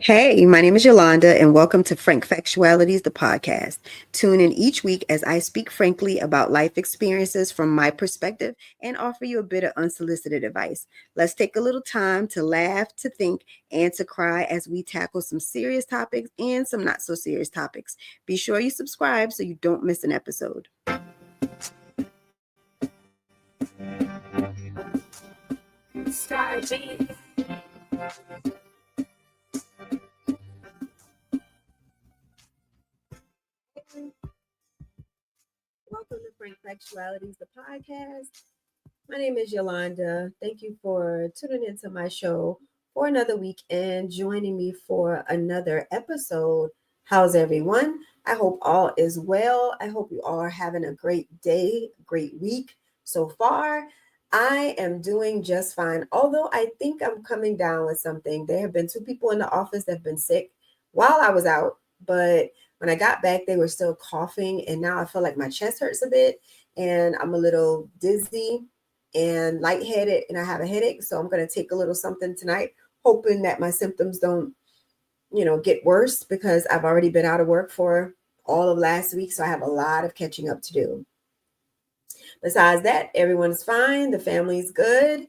Hey, my name is Yolanda, and welcome to Frank Factualities, the podcast. Tune in each week as I speak frankly about life experiences from my perspective and offer you a bit of unsolicited advice. Let's take a little time to laugh, to think, and to cry as we tackle some serious topics and some not so serious topics. Be sure you subscribe so you don't miss an episode. Welcome to Frank Factualities, the podcast. My name is Yolanda. Thank you for tuning into my show for another week and joining me for another episode. How's everyone? I hope all is well. I hope you all are having a great day, great week so far. I am doing just fine, although I think I'm coming down with something. There have been two people in the office that have been sick while I was out, but when I got back, they were still coughing, and now I feel like my chest hurts a bit and I'm a little dizzy and lightheaded and I have a headache. So I'm going to take a little something tonight, hoping that my symptoms don't, get worse because I've already been out of work for all of last week. So I have a lot of catching up to do. Besides that, everyone's fine. The family's good.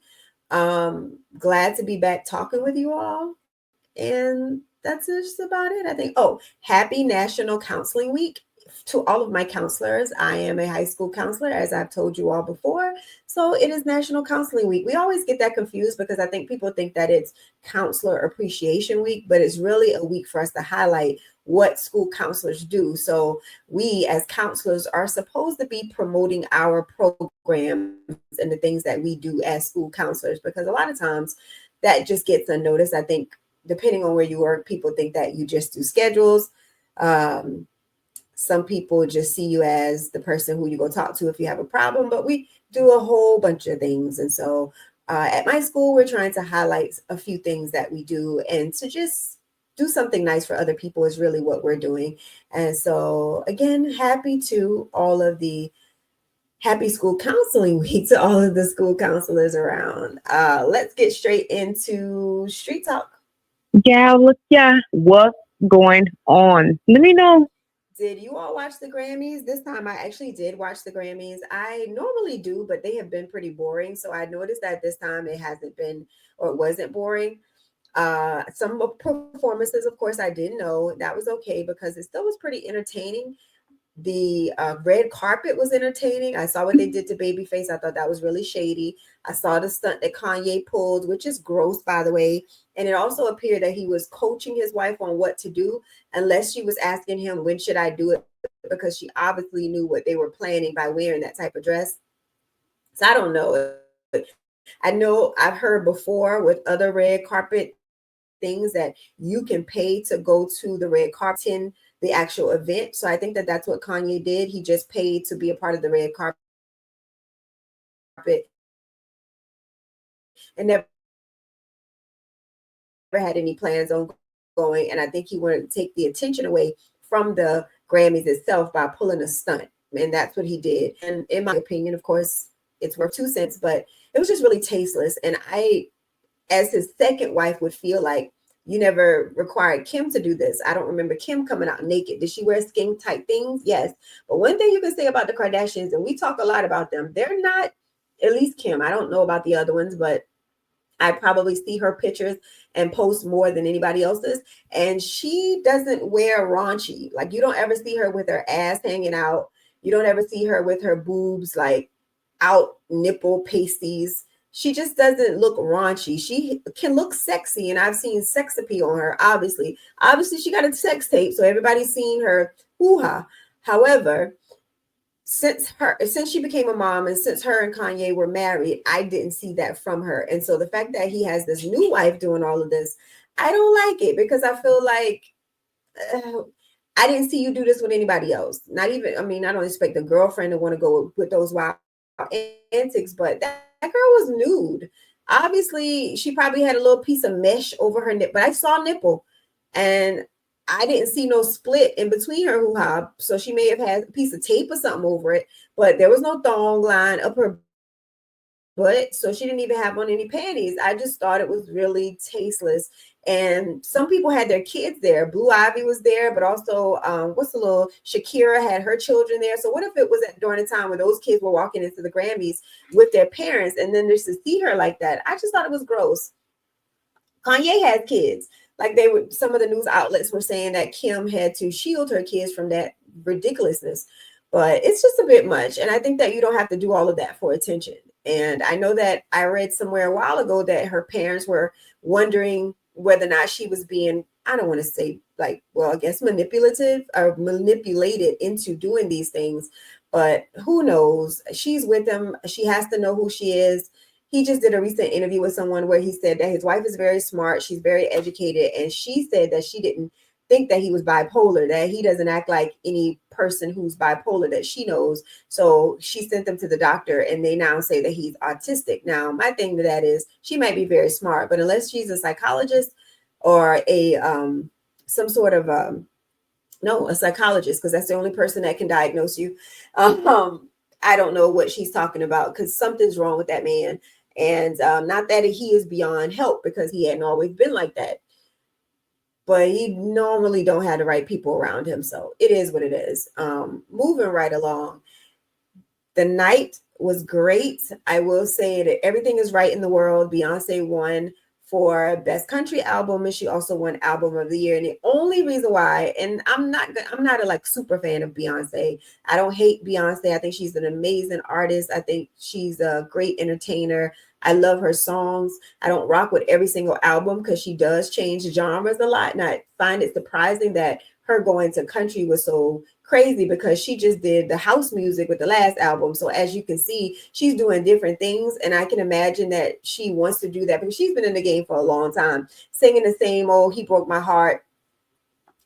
Glad to be back talking with you all. And that's just about it, I think. Oh, happy National Counseling Week to all of my counselors. I am a high school counselor, as I've told you all before. So it is National Counseling Week. We always get that confused because I think people think that it's Counselor Appreciation Week, but it's really a week for us to highlight what school counselors do. So we as counselors are supposed to be promoting our programs and the things that we do as school counselors, because a lot of times that just gets unnoticed. I think depending on where you work, people think that you just do schedules. Some people just see you as the person who you go talk to if you have a problem, but we do a whole bunch of things. And so at my school, we're trying to highlight a few things that we do, and to just do something nice for other people is really what we're doing. And so again, happy school counseling week to all of the school counselors around. Let's get straight into street talk. Yeah, look, yeah, what's going on? Let me know. Did you all watch the Grammys? This time I actually did watch the Grammys. I normally do, but they have been pretty boring. So I noticed that this time it hasn't been, or it wasn't boring. Some performances, of course, I didn't know. That was okay because it still was pretty entertaining. The red carpet was entertaining. I saw what they did to Babyface. I thought that was really shady. I saw the stunt that Kanye pulled, which is gross, by the way. And it also appeared that he was coaching his wife on what to do, unless she was asking him, when should I do it? Because she obviously knew what they were planning by wearing that type of dress. So I don't know. I know I've heard before with other red carpet things that you can pay to go to the red carpet, the actual event. So I think that that's what Kanye did. He just paid to be a part of the red carpet and never had any plans on going. And I think he wanted to take the attention away from the Grammys itself by pulling a stunt. And that's what he did. And in my opinion, of course, it's worth 2 cents, but it was just really tasteless. And as his second wife, would feel like you never required Kim to do this. I don't remember Kim coming out naked. Did she wear skin tight things? Yes. But one thing you can say about the Kardashians, and we talk a lot about them, they're not, at least Kim, I don't know about the other ones, but I probably see her pictures and post more than anybody else's. And she doesn't wear raunchy. Like, you don't ever see her with her ass hanging out. You don't ever see her with her boobs like out, nipple pasties. She just doesn't look raunchy. She can look sexy, and I've seen sex appeal on her. Obviously, she got a sex tape, so everybody's seen her hoo-ha. However, since she became a mom and since her and Kanye were married, I didn't see that from her. And so the fact that he has this new wife doing all of this, I don't like it, because I feel like uh, I didn't see you do this with anybody else. Not even, I mean, I don't expect a girlfriend to want to go with those wild antics, but that girl was nude. Obviously, she probably had a little piece of mesh over her nipple, but I saw nipple, and I didn't see no split in between her hoo-ha. So she may have had a piece of tape or something over it, but there was no thong line up her booty. But so she didn't even have on any panties. I just thought it was really tasteless. And some people had their kids there. Blue Ivy was there, but also what's the little Shakira had her children there. So what if it was during the time when those kids were walking into the Grammys with their parents, and then just to see her like that? I just thought it was gross. Kanye had kids. Like they were, some of the news outlets were saying that Kim had to shield her kids from that ridiculousness. But it's just a bit much. And I think that you don't have to do all of that for attention. And I know that I read somewhere a while ago that her parents were wondering whether or not she was being, I don't want to say like, well, I guess manipulative or manipulated into doing these things. But who knows? She's with him. She has to know who she is. He just did a recent interview with someone where he said that his wife is very smart, she's very educated, and she said that she didn't think that he was bipolar, that he doesn't act like any person who's bipolar that she knows. So she sent them to the doctor, and they now say that he's autistic. Now, my thing to that is she might be very smart, but unless she's a psychologist or a some sort of no, a psychologist, because that's the only person that can diagnose you. I don't know what she's talking about, because something's wrong with that man. And not that he is beyond help, because he hadn't always been like that, but he normally don't have the right people around him. So it is what it is. Moving right along. The night was great. I will say that everything is right in the world. Beyonce won for best country album, and she also won album of the year. And the only reason why, and I'm not a like super fan of Beyonce. I don't hate Beyonce. I think she's an amazing artist. I think she's a great entertainer. I love her songs. I don't rock with every single album because she does change genres a lot. And I find it surprising that her going to country was so crazy, because she just did the house music with the last album. So as you can see, she's doing different things. And I can imagine that she wants to do that because she's been in the game for a long time, singing the same old "He Broke My Heart,"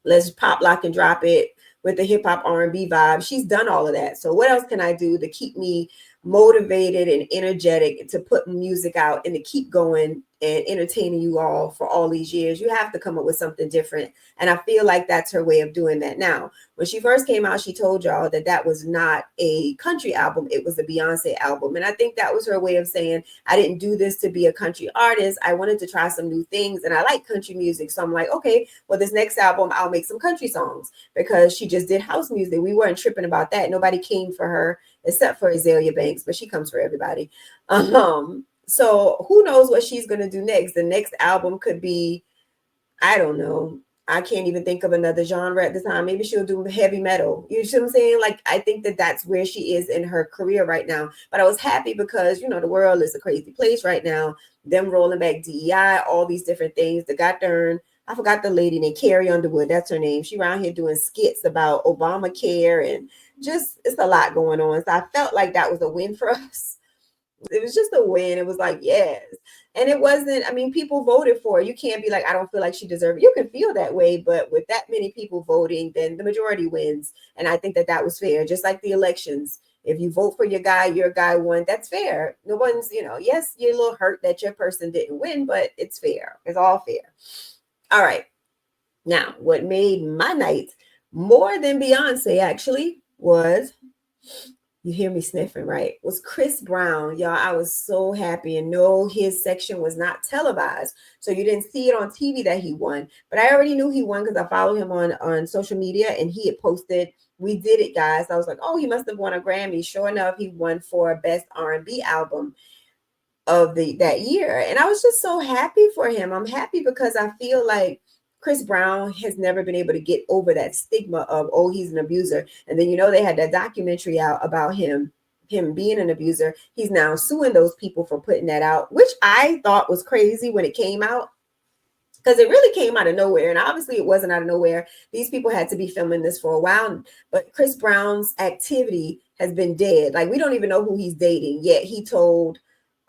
let's pop, lock, and drop it with the hip hop R&B vibe. She's done all of that. So what else can I do to keep me motivated and energetic to put music out and to keep going and entertaining you all for all these years? You have to come up with something different. And I feel like that's her way of doing that. Now, when she first came out, she told y'all that that was not a country album. It was a Beyonce album. And I think that was her way of saying, I didn't do this to be a country artist. I wanted to try some new things. And I like country music. So I'm like, okay, well, this next album, I'll make some country songs, because she just did house music. We weren't tripping about that. Nobody came for her except for Azalea Banks, but she comes for everybody. So who knows what she's going to do next? The next album could be, I don't know. I can't even think of another genre at the time. Maybe she'll do heavy metal. You see what I'm saying? Like, I think that that's where she is in her career right now. But I was happy because, you know, the world is a crazy place right now. Them rolling back DEI, all these different things. The goddamn, I forgot the lady named Carrie Underwood. That's her name. She around here doing skits about Obamacare, and just, it's a lot going on. So I felt like that was a win for us. It was just a win. It was like, yes. And it wasn't, I mean, people voted for it. You can't be like, I don't feel like she deserved it. You can feel that way, but with that many people voting, then the majority wins. And I think that that was fair. Just like the elections. If you vote for your guy won, that's fair. No one's, you know, yes, you're a little hurt that your person didn't win, but it's fair. It's all fair. All right. Now, what made my night more than Beyonce actually was, you hear me sniffing, right? Was Chris Brown. Y'all, I was so happy. And no, his section was not televised. So you didn't see it on TV that he won. But I already knew he won because I follow him on social media, and he had posted, "We did it, guys." I was like, oh, he must have won a Grammy. Sure enough, he won for Best R&B Album of that year. And I was just so happy for him. I'm happy because I feel like Chris Brown has never been able to get over that stigma of, oh, he's an abuser. And then, you know, they had that documentary out about him being an abuser. He's now suing those people for putting that out, which I thought was crazy when it came out, because it really came out of nowhere. And obviously it wasn't out of nowhere. These people had to be filming this for a while. But Chris Brown's activity has been dead. Like, we don't even know who he's dating, yet he told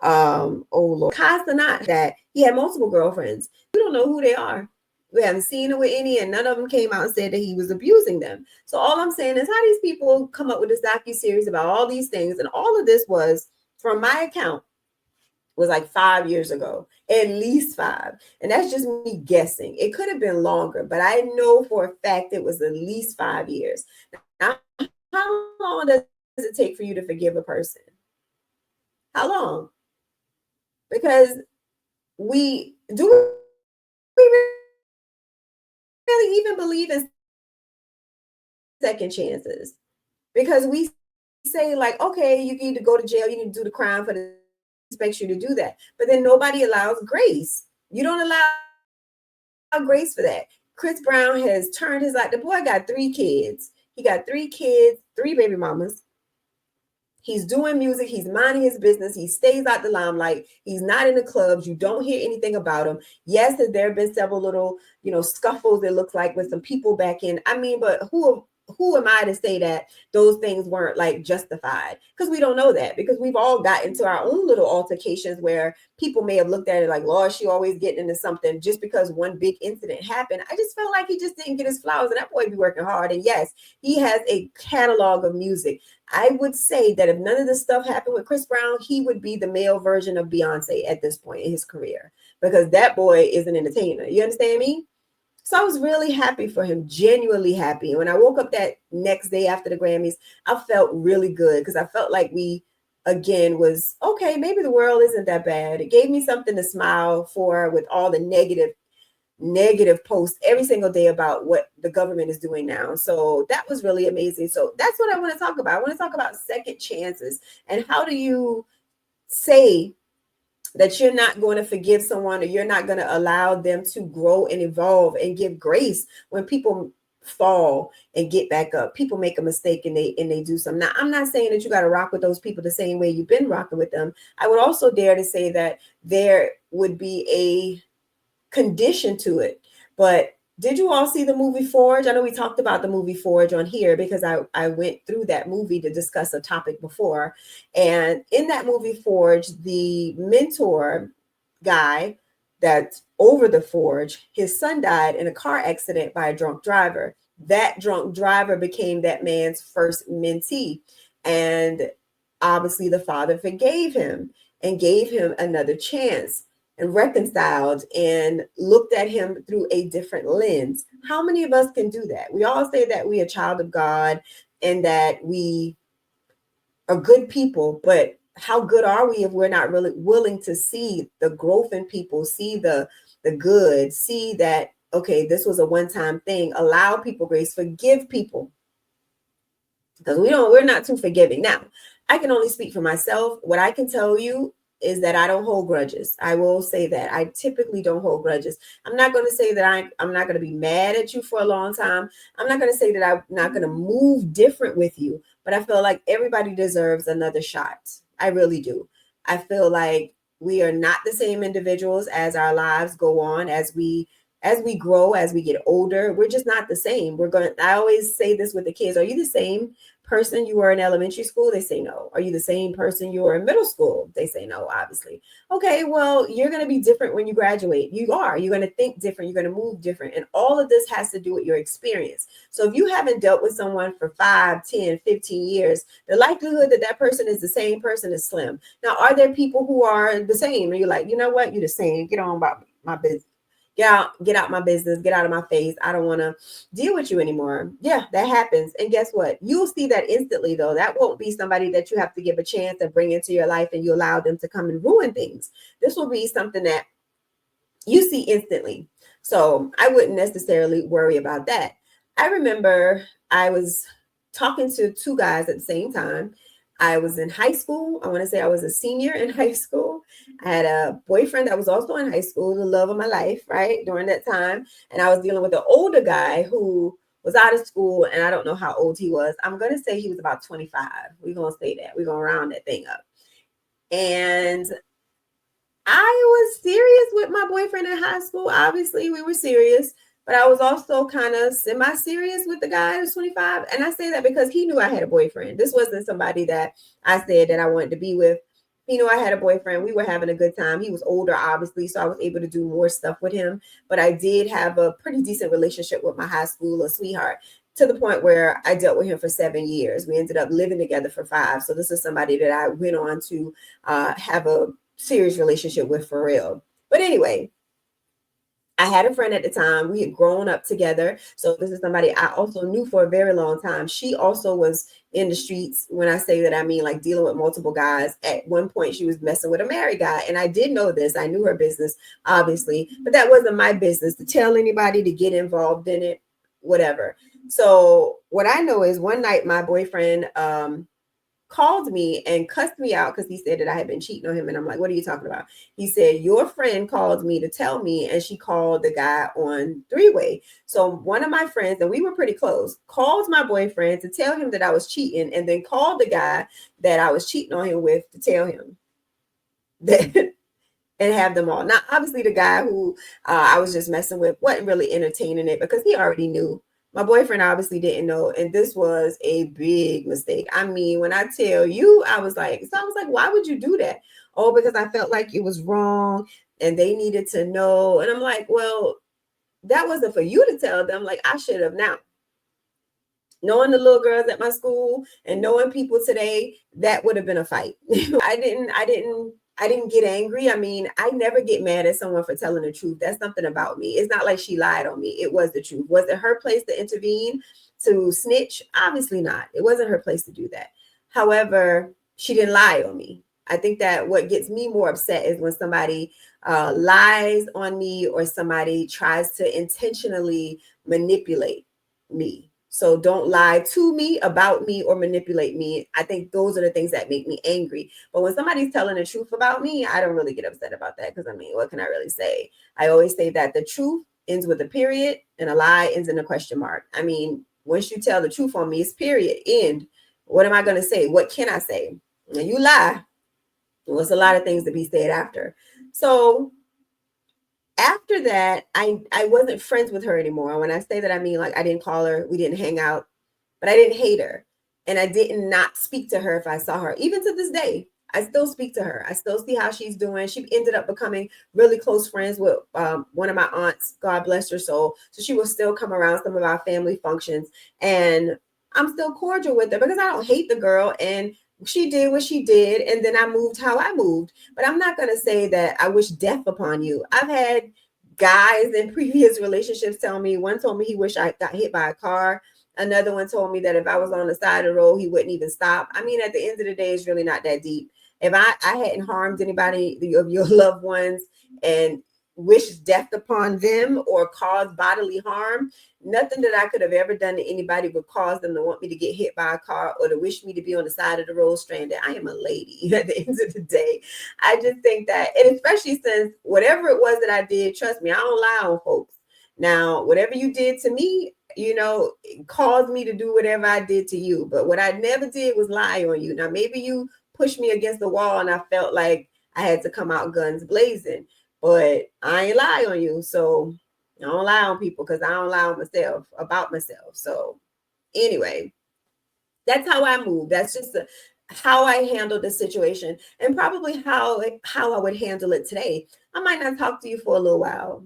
oh Lord, Castanat, that he had multiple girlfriends. We don't know who they are. We haven't seen it with any, and none of them came out and said that he was abusing them. So all I'm saying is, how these people come up with this docu-series about all these things, and all of this was, from my account, was like 5 years ago, at least 5. And that's just me guessing. It could have been longer, but I know for a fact it was at least 5 years. Now, how long does it take for you to forgive a person? How long? because we really even believe in second chances, because we say like, okay, you need to go to jail, you need to do the crime for the expects you to do that, but then nobody allows grace. You don't allow grace for that. Chris Brown has turned his life. The boy got 3 kids. He got 3 kids, 3 baby mamas. He's doing music. He's minding his business. He stays out the limelight. He's not in the clubs. You don't hear anything about him. Yes, there have been several little, scuffles, it looks like, with some people back in. I mean, but who am I to say that those things weren't like justified? Because we don't know that, because we've all gotten into our own little altercations where people may have looked at it like, Lord, she always getting into something just because one big incident happened. I just felt like he just didn't get his flowers, and that boy be working hard. And yes, he has a catalog of music. I would say that if none of this stuff happened with Chris Brown, he would be the male version of Beyonce at this point in his career, because that boy is an entertainer. You understand me? So I was really happy for him, genuinely happy. And when I woke up that next day after the Grammys, I felt really good, because I felt like we, again, was, okay, maybe the world isn't that bad. It gave me something to smile for with all the negative posts every single day about what the government is doing now. So that was really amazing. So that's what I want to talk about. I want to talk about second chances, and how do you say that you're not going to forgive someone, or you're not going to allow them to grow and evolve and give grace when people fall and get back up. People make a mistake and they do something. Now, I'm not saying that you got to rock with those people the same way you've been rocking with them. I would also dare to say that there would be a condition to it. But did you all see the movie Forge? I know we talked about the movie Forge on here because I went through that movie to discuss a topic before. And in that movie Forge, the mentor guy that's over the Forge, his son died in a car accident by a drunk driver. That drunk driver became that man's first mentee. And obviously the father forgave him and gave him another chance, and reconciled and looked at him through a different lens. How many of us can do that? We all say that we are a child of God and that we are good people, but how good are we if we're not really willing to see the growth in people, see the good, see that, okay, this was a one-time thing, allow people grace, forgive people, because we're not too forgiving. Now, I can only speak for myself. What I can tell you is that I don't hold grudges. I will say that I typically don't hold grudges. I'm not going to say that I'm not going to be mad at you for a long time. I'm not going to say that I'm not going to move different with you, but I feel like everybody deserves another shot. I really do. I feel like we are not the same individuals as our lives go on, as we grow, as we get older. We're just not the same. I always say this with the kids. Are you the same person you were in elementary school? They say no. Are you the same person you were in middle school? They say no, obviously. Okay, well, you're going to be different when you graduate. You're going to think different. You're going to move different. And all of this has to do with your experience. So if you haven't dealt with someone for 5, 10, 15 years, the likelihood that that person is the same person is slim. Now, are there people who are the same? And you're like, you know what? You're the same. Get on about my business. Get out my business, get out of my face. I don't want to deal with you anymore. Yeah, that happens. And guess what? You'll see that instantly, though. That won't be somebody that you have to give a chance and bring into your life and you allow them to come and ruin things. This will be something that you see instantly. So I wouldn't necessarily worry about that. I remember I was talking to 2 guys at the same time. I was in high school. I want to say I was a senior in high school. I had a boyfriend that was also in high school, the love of my life, right, during that time. And I was dealing with an older guy who was out of school, and I don't know how old he was. I'm going to say he was about 25. We're going to say that. We're going to round that thing up. And I was serious with my boyfriend in high school. Obviously, we were serious, but I was also kind of semi-serious with the guy who's 25. And I say that because he knew I had a boyfriend. This wasn't somebody that I said that I wanted to be with. He knew I had a boyfriend. We were having a good time. He was older, obviously, so I was able to do more stuff with him. But I did have a pretty decent relationship with my high school sweetheart, to the point where I dealt with him for 7 years. We ended up living together for 5. So this is somebody that I went on to have a serious relationship with for real. But anyway, I had a friend at the time. We had grown up together. So this is somebody I also knew for a very long time. She also was in the streets. When I say that, I mean like dealing with multiple guys. At one point, she was messing with a married guy. And I did know this. I knew her business, obviously, but that wasn't my business to tell anybody, to get involved in it, whatever. So what I know is one night my boyfriend called me and cussed me out because he said that I had been cheating on him. And I'm like, what are you talking about? He said, your friend called me to tell me, and she called the guy on three-way. So one of my friends, and we were pretty close, called my boyfriend to tell him that I was cheating, and then called the guy that I was cheating on him with to tell him that and have them all. Now, obviously, the guy who I was just messing with wasn't really entertaining it because he already knew. My boyfriend obviously didn't know, and this was a big mistake. I mean, when I tell you, I was like, why would you do that? Oh, because I felt like it was wrong and they needed to know. And I'm like, well, that wasn't for you to tell them. Like, I should have now. Knowing the little girls at my school and knowing people today, that would have been a fight. I didn't get angry. I mean, I never get mad at someone for telling the truth. That's something about me. It's not like she lied on me. It was the truth. Was it her place to intervene, to snitch? Obviously not. It wasn't her place to do that. However, she didn't lie on me. I think that what gets me more upset is when somebody lies on me or somebody tries to intentionally manipulate me. So don't lie to me, about me, or manipulate me. I think those are the things that make me angry. But when somebody's telling the truth about me, I don't really get upset about that because I mean, what can I really say? I always say that the truth ends with a period and a lie ends in a question mark. I mean, once you tell the truth on me, it's period, end. What am I going to say? What can I say? When you lie, there's a lot of things to be said after. So after that, I wasn't friends with her anymore. When I say that, I mean like I didn't call her, we didn't hang out, but I didn't hate her, and I did not speak to her if I saw her. Even to this day, I still speak to her. I still see how she's doing. She ended up becoming really close friends with one of my aunts. God bless her soul. So she will still come around some of our family functions, and I'm still cordial with her because I don't hate the girl, and she did what she did, and then I moved how I moved. But I'm not going to say that I wish death upon you. I've had guys in previous relationships tell me, one told me he wished I got hit by a car. Another one told me that if I was on the side of the road, he wouldn't even stop. I mean, at the end of the day, it's really not that deep. If I hadn't harmed anybody of your loved ones and wished death upon them or caused bodily harm, nothing that I could have ever done to anybody would cause them to want me to get hit by a car or to wish me to be on the side of the road stranded. I am a lady at the end of the day. I just think that, and especially since whatever it was that I did, trust me, I don't lie on folks. Now, whatever you did to me, it caused me to do whatever I did to you. But what I never did was lie on you. Now, maybe you pushed me against the wall and I felt like I had to come out guns blazing, but I ain't lie on you. So I don't lie on people because I don't lie on myself about myself. So anyway, that's how I move. That's just how I handle the situation, and probably how I would handle it today. I might not talk to you for a little while,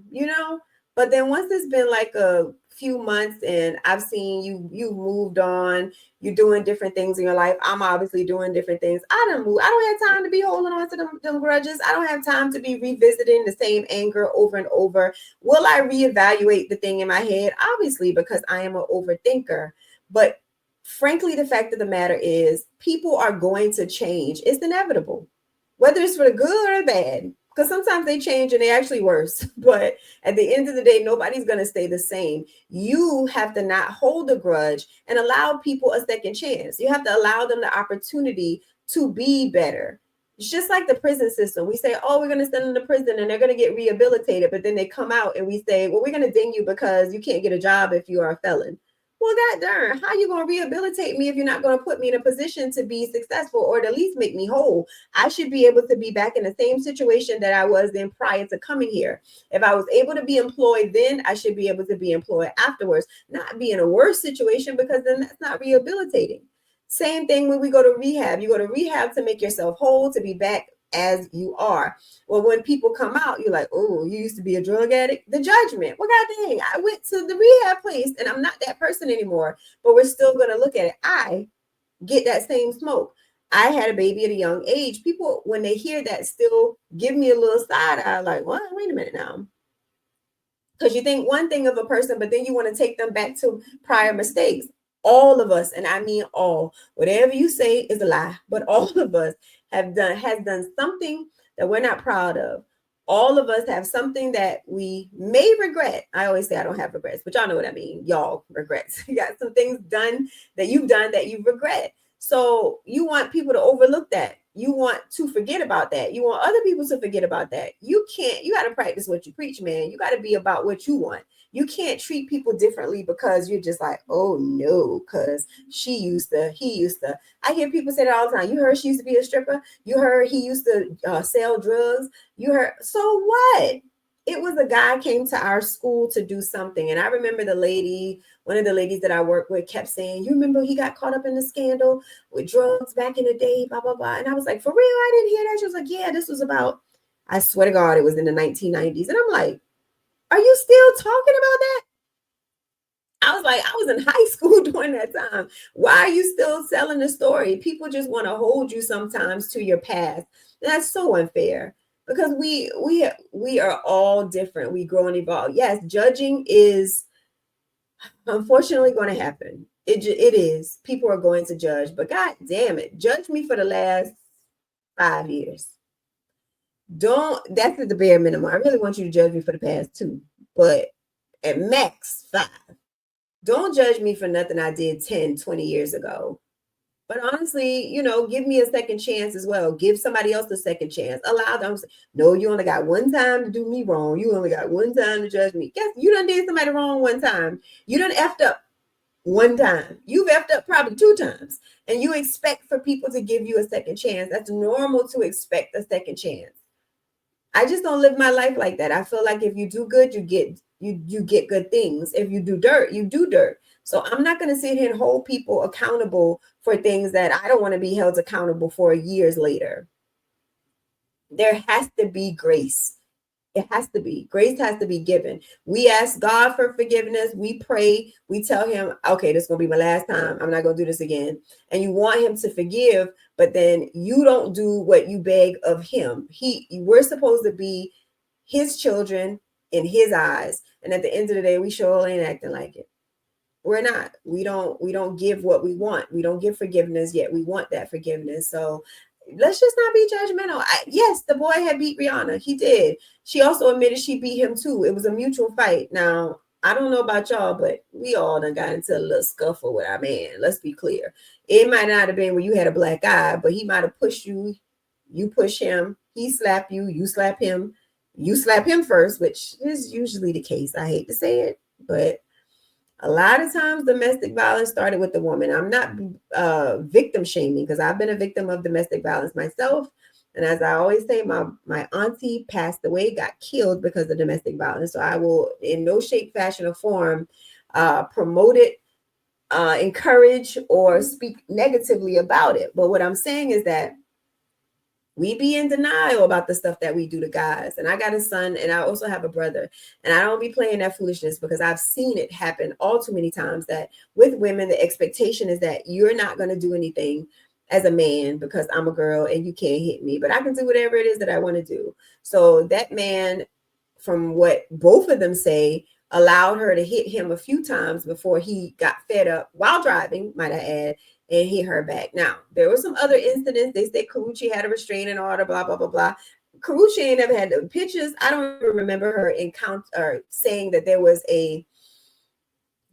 but then once it's been like a few months and I've seen you moved on, you're doing different things in your life. I'm obviously doing different things. I don't move. I don't have time to be holding on to them grudges. I don't have time to be revisiting the same anger over and over. Will I reevaluate the thing in my head? Obviously, because I am an overthinker. But frankly, the fact of the matter is people are going to change. It's inevitable, whether it's for the good or the bad, because sometimes they change and they actually worse. But at the end of the day, nobody's going to stay the same. You have to not hold a grudge and allow people a second chance. You have to allow them the opportunity to be better. It's just like the prison system. We say, oh, we're going to send them to prison and they're going to get rehabilitated. But then they come out and we say, well, we're going to ding you because you can't get a job if you are a felon. Well, God darn, how are you going to rehabilitate me if you're not going to put me in a position to be successful or to at least make me whole? I should be able to be back in the same situation that I was in prior to coming here. If I was able to be employed then, I should be able to be employed afterwards, not be in a worse situation, because then that's not rehabilitating. Same thing when we go to rehab. You go to rehab to make yourself whole, to be back as you are. Well, when people come out, you're like, oh, you used to be a drug addict. The judgment. Well, God dang, I went to the rehab place and I'm not that person anymore. But we're still going to look at it. I get that same smoke. I had a baby at a young age. People, when they hear that, still give me a little side eye, like, what? Wait a minute now. because you think one thing of a person, but then you want to take them back to prior mistakes. All of us, and I mean all, whatever you say is a lie, but all of us has done something that we're not proud of. All of us have something that we may regret. I always say I don't have regrets, but y'all know what I mean. Y'all regrets. You got some things done that you've done that you regret. So you want people to overlook that. You want to forget about that. You want other people to forget about that. You can't, you got to practice what you preach, man. You got to be about what you want. You can't treat people differently because you're just like, oh no, because he used to. I hear people say that all the time. You heard she used to be a stripper. You heard he used to sell drugs. You heard, so what? It was a guy came to our school to do something. And I remember one of the ladies that I work with kept saying, you remember he got caught up in the scandal with drugs back in the day, blah, blah, blah. And I was like, for real? I didn't hear that. She was like, yeah, this was about, I swear to God, it was in the 1990s. And I'm like, are you still talking about that? I was like, I was in high school during that time. Why are you still selling the story? People just want to hold you sometimes to your past. And that's so unfair because we are all different. We grow and evolve. Yes, judging is unfortunately going to happen. It is. People are going to judge, but God damn it, judge me for the last 5 years. That's at the bare minimum. I really want you to judge me for the past 2, but at max 5. Don't judge me for nothing I did 10, 20 years ago. But honestly, give me a second chance as well. Give somebody else a second chance. Allow them. No, you only got one time to do me wrong. You only got one time to judge me. Guess you done did somebody wrong one time. You done effed up one time. You've effed up probably 2 times. And you expect for people to give you a second chance. That's normal to expect a second chance. I just don't live my life like that. I feel like if you do good, you get good things. If you do dirt, you do dirt. So I'm not going to sit here and hold people accountable for things that I don't want to be held accountable for years later. There has to be grace. It has to be. Grace has to be given. We ask God for forgiveness. We pray. We tell him, okay, this is going to be my last time. I'm not going to do this again. And you want him to forgive, but then you don't do what you beg of him. We're supposed to be his children in his eyes. And at the end of the day, we sure ain't acting like it. We're not. We don't give what we want. We don't give forgiveness yet. We want that forgiveness. So let's just not be judgmental. Yes, the boy had beat Rihanna. He did. She also admitted she beat him too. It was a mutual fight. Now, I don't know about y'all, but we all done got into a little scuffle with our man. Let's be clear. It might not have been where you had a black eye, but he might have pushed you. You push him. He slap you. You slap him. You slap him first, which is usually the case. I hate to say it, but a lot of times domestic violence started with the woman. I'm not victim shaming because I've been a victim of domestic violence myself. And as I always say, my auntie passed away, got killed because of domestic violence. So I will in no shape, fashion, or form promote it, encourage, or speak negatively about it. But what I'm saying is that we be in denial about the stuff that we do to guys. And I got a son and I also have a brother. And I don't be playing that foolishness because I've seen it happen all too many times that with women, the expectation is that you're not going to do anything as a man because I'm a girl and you can't hit me, but I can do whatever it is that I want to do. So that man, from what both of them say, allowed her to hit him a few times before he got fed up while driving, might I add, and hit her back. Now, there were some other incidents. They said Karrueche had a restraining order, blah, blah, blah, blah. Karrueche ain't never had the pictures. I don't even remember her saying that there was a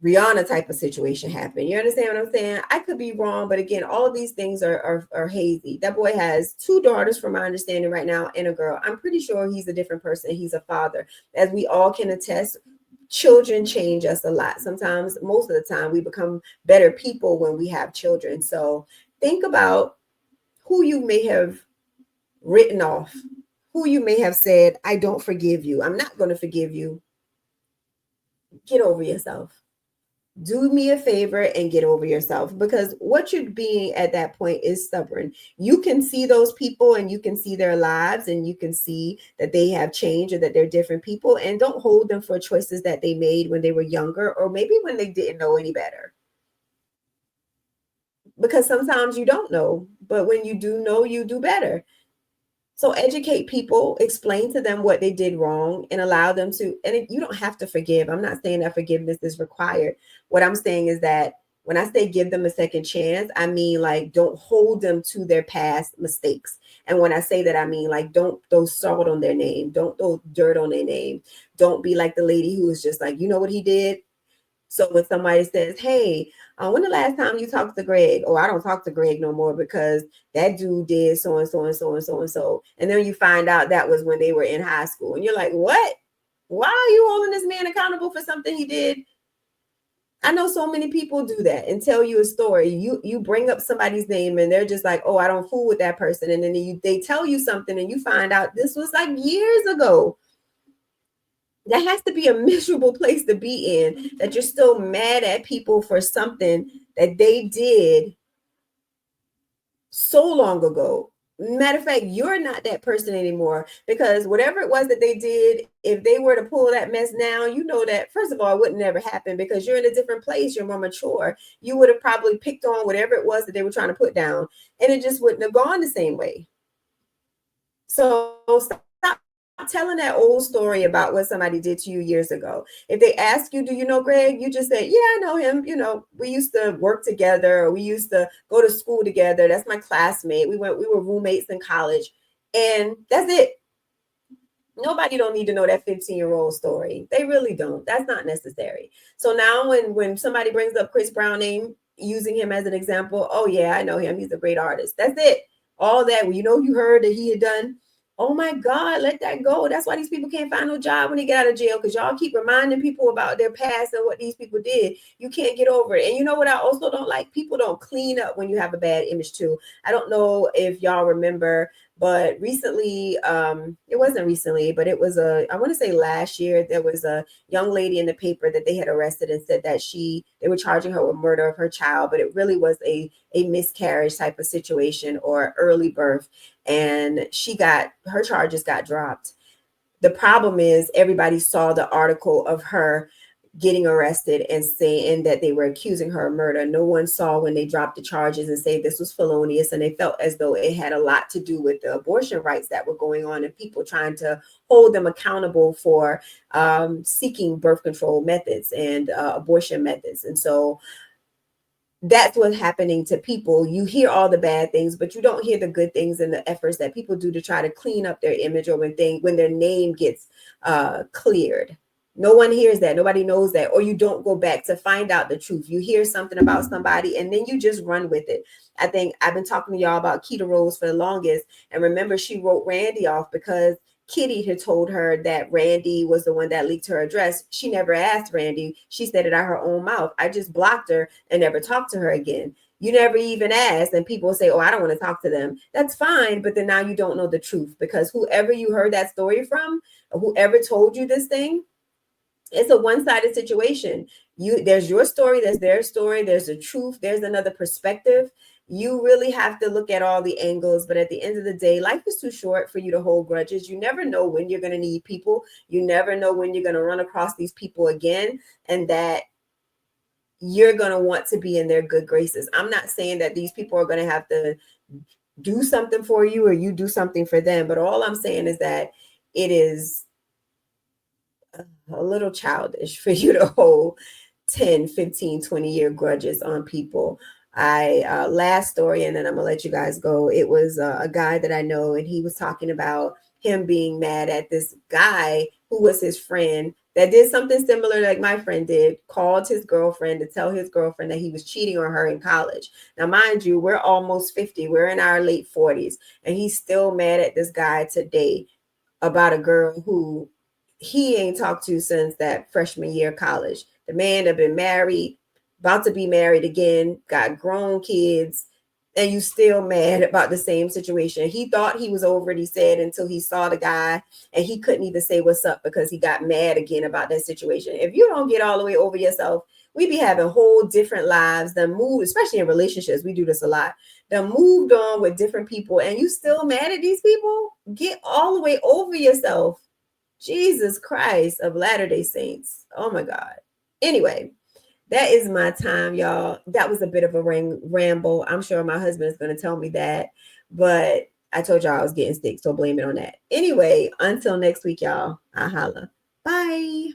Rihanna type of situation happen. You understand what I'm saying? I could be wrong, but again, all of these things are hazy. That boy has 2 daughters, from my understanding right now, and a girl. I'm pretty sure he's a different person. He's a father. As we all can attest, children change us a lot. Sometimes, most of the time, we become better people when we have children. So think about who you may have written off, who you may have said, I don't forgive you. I'm not going to forgive you. Get over yourself. Do me a favor and get over yourself, because what you're being at that point is stubborn. You can see those people and you can see their lives and you can see that they have changed or that they're different people, and don't hold them for choices that they made when they were younger or maybe when they didn't know any better. Because sometimes you don't know, but when you do know, you do better. So educate people, explain to them what they did wrong, and allow them to, and you don't have to forgive. I'm not saying that forgiveness is required. What I'm saying is that when I say give them a second chance, I mean like don't hold them to their past mistakes. And when I say that, I mean like don't throw salt on their name, don't throw dirt on their name. Don't be like the lady who was just like, you know what he did? So when somebody says, "Hey, when the last time you talked to Greg?" Oh, I don't talk to Greg no more because that dude did so and so and so and so and so. And then you find out that was when they were in high school, and you're like, "What? Why are you holding this man accountable for something he did?" I know so many people do that and tell you a story. You bring up somebody's name and they're just like, "Oh, I don't fool with that person," and then they tell you something and you find out this was like years ago. That has to be a miserable place to be in, that you're still mad at people for something that they did so long ago. Matter of fact, you're not that person anymore, because whatever it was that they did, if they were to pull that mess now, you know that first of all, it would never happen because you're in a different place, you're more mature. You would have probably picked on whatever it was that they were trying to put down, and it just wouldn't have gone the same way. So stop telling that old story about what somebody did to you years ago. If they ask you, "Do you know Greg?" You just say, "Yeah, I know him. You know, we used to work together, or we used to go to school together. That's my classmate. We were roommates in college." And that's it. Nobody don't need to know that 15-year-old story. They really don't. That's not necessary. So now when somebody brings up Chris Brown name, using him as an example, "Oh yeah, I know him. He's a great artist." That's it. All that, well, you heard that he had done. Oh my God, let that go. That's why these people can't find no job when they get out of jail, because y'all keep reminding people about their past and what these people did. You can't get over it. And you know what I also don't like? People don't clean up when you have a bad image too. I don't know if y'all remember, but recently, it wasn't recently, but it was I want to say last year, there was a young lady in the paper that they had arrested and said that they were charging her with murder of her child, but it really was a miscarriage type of situation, or early birth. And her charges got dropped. The problem is everybody saw the article of her getting arrested and saying that they were accusing her of murder. No one saw when they dropped the charges and say this was felonious, and they felt as though it had a lot to do with the abortion rights that were going on and people trying to hold them accountable for seeking birth control methods and abortion methods. And so that's what's happening to people. You hear all the bad things, but you don't hear the good things and the efforts that people do to try to clean up their image, or when their name gets cleared. No one hears that. Nobody knows that. Or you don't go back to find out the truth. You hear something about somebody and then you just run with it. I think I've been talking to y'all about Keita Rose for the longest. And remember, she wrote Randy off because Kitty had told her that Randy was the one that leaked her address. She never asked Randy. She said it out her own mouth. "I just blocked her and never talked to her again." You never even asked, and people say, "Oh, I don't want to talk to them." That's fine, but then now you don't know the truth, because whoever you heard that story from, or whoever told you this thing, it's a one-sided situation. There's your story, there's their story, there's the truth, there's another perspective. You really have to look at all the angles, but at the end of the day, life is too short for you to hold grudges. You never know when you're going to need people. You never know when you're going to run across these people again, and that you're going to want to be in their good graces. I'm not saying that these people are going to have to do something for you or you do something for them, but all I'm saying is that it is a little childish for you to hold 10, 15, 20-year grudges on people. Last story, and then I'm gonna let you guys go. It was a guy that I know, and he was talking about him being mad at this guy who was his friend that did something similar like my friend did, called his girlfriend to tell his girlfriend that he was cheating on her in college. Now, mind you, we're almost 50, we're in our late 40s, and he's still mad at this guy today about a girl who he ain't talked to since that freshman year of college. The man had been married, about to be married again, got grown kids, and you still mad about the same situation. He thought he was over it, he said, until he saw the guy, and he couldn't even say what's up because he got mad again about that situation. If you don't get all the way over yourself, we be having whole different lives that move, especially in relationships. We do this a lot. That moved on with different people, and you still mad at these people? Get all the way over yourself. Jesus Christ of Latter-day Saints. Oh my God. Anyway, that is my time, y'all. That was a bit of a ramble. I'm sure my husband is going to tell me that, but I told y'all I was getting sick, so blame it on that. Anyway, until next week, y'all. I holla. Bye.